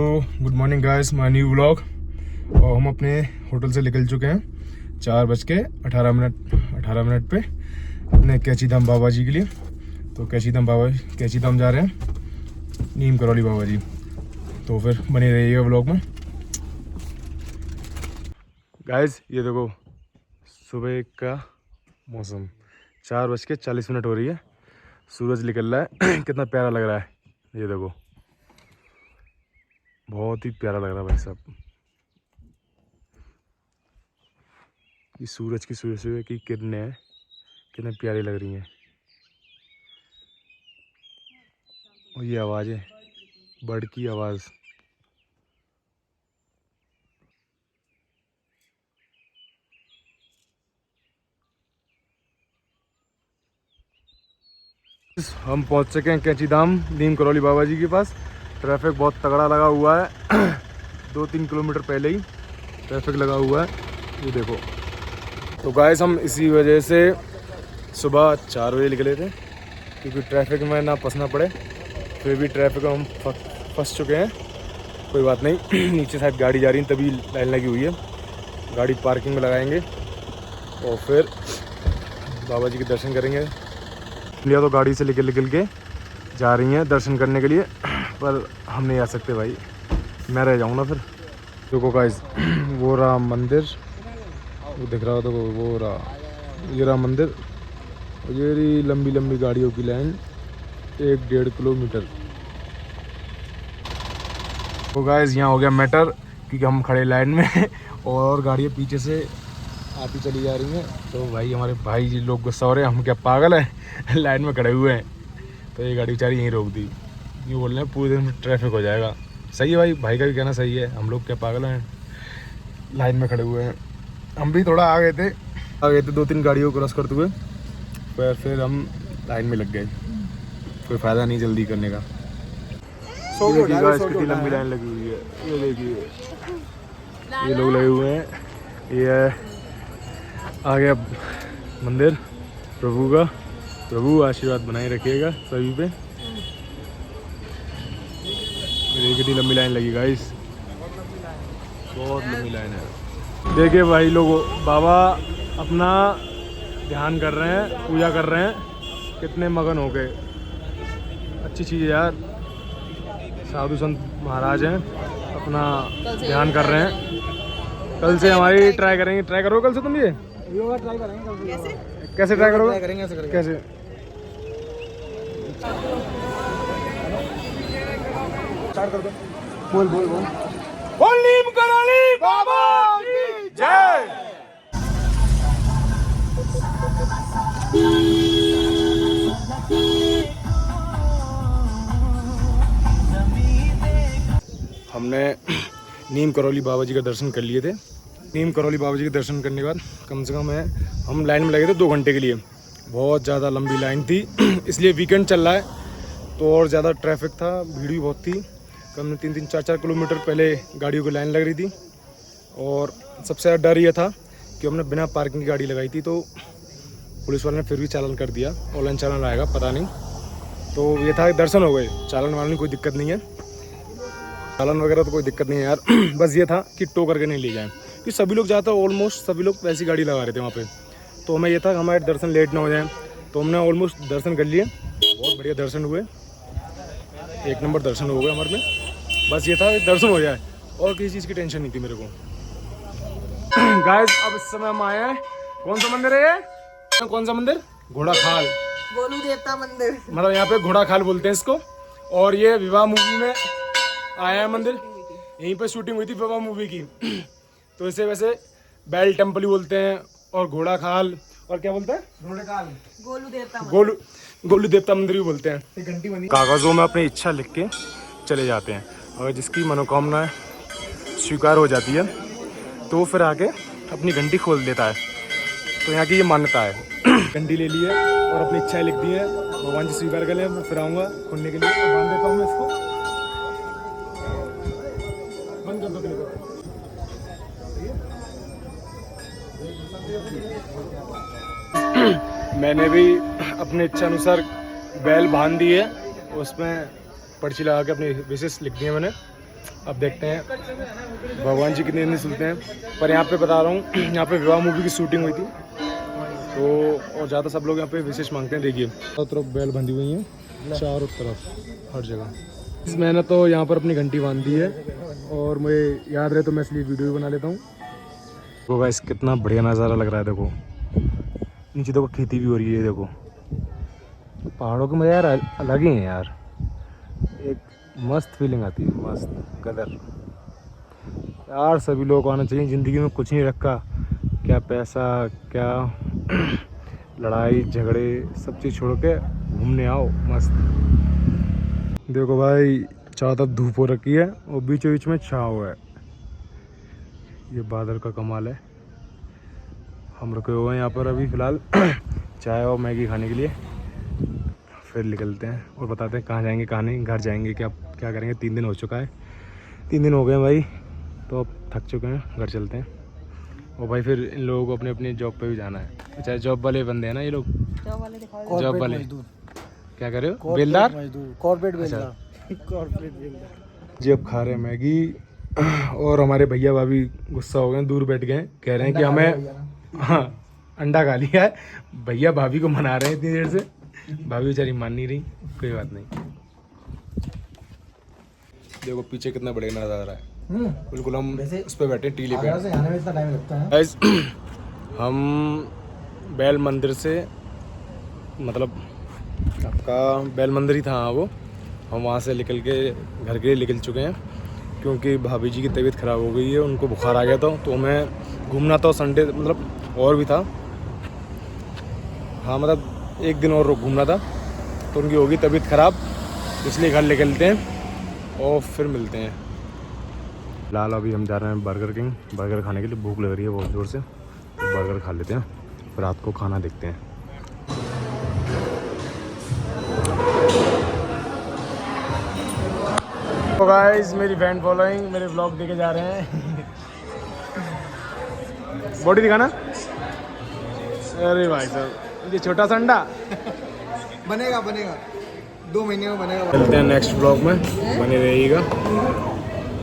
तो good morning guys, my new vlog. और हम अपने होटल से निकल चुके हैं 4:18 पे अपने कैची धाम बाबा जी के लिए। तो कैची धाम जा रहे हैं, नीम करौली बाबा जी। तो फिर बने रहिएगा व्लॉग में गाइस। ये देखो सुबह का मौसम, 4:40 हो रही है, सूरज निकल रहा है। कितना प्यारा लग रहा है, ये देखो बहुत ही प्यारा लग रहा है भाई साहब। ये सूरज की सुबह की किरणें हैं, कितनी प्यारी लग रही हैं। और ये आवाज़ें, बर्ड की आवाज़। हम पहुंच चुके हैं कैची धाम नीम करौली बाबा जी के पास। ट्रैफिक बहुत तगड़ा लगा हुआ है। 2-3 किलोमीटर पहले ही ट्रैफिक लगा हुआ है, ये देखो। तो गाइस हम इसी वजह से सुबह 4 बजे निकले थे, क्योंकि ट्रैफिक में ना फंसना पड़े। फिर भी ट्रैफिक में हम फंस चुके हैं, कोई बात नहीं। नीचे साइड गाड़ी जा रही है, तभी लाइन लगी हुई है। गाड़ी पार्किंग में लगाएंगे और फिर बाबा जी के दर्शन करेंगे। लिया तो गाड़ी से निकल के जा रही हैं दर्शन करने के लिए, पर हम नहीं आ सकते भाई, मैं रह जाऊँ ना फिर। देखो गाइस, वो रहा मंदिर, वो दिख रहा हो तो वो रहा, ये रहा मंदिर। ये रही लंबी लंबी गाड़ियों की लाइन, 1-1.5 किलोमीटर। तो गाइस यहाँ हो गया मैटर, क्योंकि हम खड़े लाइन में और गाड़ियाँ पीछे से आती चली जा रही हैं। तो भाई हमारे भाई जी लोग गुस्सा हो रहे हैं, हम क्या पागल हैं लाइन में खड़े हुए हैं। तो ये गाड़ी बेचारी यहीं रोक दी, ये बोल रहे हैं पूरे दिन ट्रैफिक हो जाएगा। सही है भाई का भी कहना सही है, हम लोग क्या पागल हैं, लाइन में खड़े हुए हैं। हम भी थोड़ा आ गए थे 2-3 गाड़ियों को क्रॉस करते हुए, पर फिर हम लाइन में लग गए। कोई फ़ायदा नहीं जल्दी करने का। कितनी लंबी लाइन लगी हुई है, ये देखिए ये लोग लगे हुए हैं। ये आ गया मंदिर प्रभु का। प्रभु आशीर्वाद बनाए रखिएगा सभी पे। देखिए कितनी लंबी लाइन लगी गाइस, बहुत लंबी लाइन है। देखिए भाई लोगों, बाबा अपना ध्यान कर रहे हैं, पूजा कर रहे हैं, कितने मगन हो गए। अच्छी चीज़ है यार, साधु संत महाराज हैं, अपना ध्यान कर रहे हैं। कल से हमारी ट्राई करेंगे। ट्राई करो कल से तुम ये ट्राई करेंगे कल से। कैसे ट्राई करोगे? ट्राई करेंगे ऐसे करके। कैसे? स्टार्ट कर दो। बोल बोल बोल। बोल नीम करौली बाबा की जय। हमने नीम करौली बाबा जी का दर्शन कर लिए थे। नीम करौली बाबा जी के दर्शन करने के बाद कम से कम हम लाइन में लगे थे 2 घंटे के लिए। बहुत ज़्यादा लंबी लाइन थी, इसलिए वीकेंड चल रहा है तो और ज़्यादा ट्रैफिक था, भीड़ भी बहुत थी। कम 3-3, 4-4 किलोमीटर पहले गाड़ियों की लाइन लग रही थी। और सबसे ज़्यादा डर ये था कि हमने बिना पार्किंग की गाड़ी लगाई थी, तो पुलिस वाले ने फिर भी चालान कर दिया। ऑनलाइन चालान आएगा पता नहीं। तो ये था, दर्शन हो गए, चालान वालान कोई दिक्कत नहीं है, चालान वगैरह तो कोई दिक्कत नहीं है यार। बस ये था कि टो करके नहीं ले जाएं, कि सभी लोग जाते, ऑलमोस्ट सभी लोग वैसी गाड़ी लगा रहे थे वहाँ पे। तो हमें ये था कि हमारे दर्शन लेट ना हो जाए, तो हमने ऑलमोस्ट दर्शन कर लिए। बहुत बढ़िया दर्शन हुए, 1 नंबर दर्शन हो गए हमारे में। बस ये था दर्शन हो जाए, और किसी चीज़ की टेंशन नहीं थी मेरे को। गाइस अब इस समय हम आए हैं, कौन सा मंदिर है ये? कौन सा मंदिर? घोड़ा खाल गोलू देवता मंदिर, मतलब यहाँ पे घोड़ा खाल बोलते हैं इसको। और ये विवाह मूवी में आया है मंदिर, यहीं पे शूटिंग हुई थी विवाह मूवी की। तो इसे वैसे बैल टेम्पल ही बोलते हैं, और घोड़ा खाल, और क्या बोलते हैं? गोलू देवता मंदिर भी बोलते हैं। घंटी बनी, कागजों में अपनी इच्छा लिख के चले जाते हैं। अगर जिसकी मनोकामना स्वीकार हो जाती है तो वो फिर आके अपनी घंटी खोल देता है। तो यहाँ की ये मान्यता है। घंटी ले ली है और अपनी इच्छाएं लिख दी है, भगवान जी स्वीकार कर ले, मैं फिर आऊँगा खोलने के लिए। बांध देता हूँ मैं इसको, बंद कर दो। मैंने भी अपनी इच्छा अनुसार बैल बांध दी है, उसमें पर्ची लगा के अपनी विशेष लिख दी है मैंने। अब देखते हैं भगवान जी कितने दिन सुनते हैं। पर यहाँ पे बता रहा हूँ, यहाँ पे विवाह मूवी की शूटिंग हुई थी तो, और ज़्यादा सब लोग यहाँ पे विशेष मांगते हैं। देखिए चारों तरफ बैल बंधी हुई हैं, चारों तरफ हर जगह। मैंने तो यहाँ पर अपनी घंटी बांध दी है और मुझे याद रहे तो मैं इसलिए वीडियो भी बना लेता हूँ। तो गाइस कितना बढ़िया नज़ारा लग रहा है। देखो नीचे देखो खेती भी हो रही है। देखो पहाड़ों के मज़े यार अलग ही हैं यार, एक मस्त फीलिंग आती है, मस्त कदर यार। सभी लोग आना चाहिए। ज़िंदगी में कुछ नहीं रखा, क्या पैसा, क्या लड़ाई झगड़े, सब चीज़ छोड़ के घूमने आओ मस्त। देखो भाई चारों तरफ धूप हो रखी है और बीचों बीच में छाँव है। ये बादल का कमाल है। हम रुके हुए हैं यहाँ पर अभी फ़िलहाल चाय और मैगी खाने के लिए। फिर निकलते हैं और बताते हैं कहाँ जाएंगे कहाँ नहीं, घर जाएंगे क्या क्या करेंगे। 3 दिन हो चुका है, 3 दिन हो गए हैं भाई, तो अब थक चुके हैं, घर चलते हैं। और भाई फिर इन लोगों को अपने अपनी जॉब पे भी जाना है। अच्छा जॉब वाले बंदे हैं ना ये लोग, जॉब वाले क्या कर रहे हो? बेलदार, कॉर्पोरेट बेलदार, कॉर्पोरेट बेलदार जी। अब खा रहे हैं मैगी और हमारे भैया भाभी गुस्सा हो गए, दूर बैठ गए, कह रहे हैं कि हमें, हाँ अंडा खा लिया है। भैया भाभी को मना रहे हैं इतनी देर से, भाभी बेचारी मान नहीं रही। कोई बात नहीं। देखो पीछे कितना बढ़िया नज़ारा है, बिल्कुल हम उस पर बैठे टीले पे। गाइस हम बैल मंदिर से, मतलब आपका बैल मंदिर ही था वो, हम वहाँ से निकल के घर के लिए निकल चुके हैं क्योंकि भाभी जी की तबीयत ख़राब हो गई है, उनको बुखार आ गया था। तो हमें घूमना था संडे, मतलब और भी था, हाँ मतलब एक दिन और घूमना था, तो उनकी होगी तबीयत ख़राब, इसलिए घर निकलते हैं और फिर मिलते हैं। फिलहाल अभी हम जा रहे हैं बर्गर किंग, बर्गर खाने के लिए। भूख लग रही है बहुत ज़ोर से, तो बर्गर खा लेते हैं, फिर रात को खाना देखते हैं। तो गाइस मेरी फैन फॉलोइंग मेरे व्लॉग देखे जा रहे हैं। बॉडी दिखाना। अरे भाई साहब ये छोटा सा अंडा बनेगा 2 महीने में बनेगा। चलते हैं नेक्स्ट व्लॉग में, बने रहिएगा।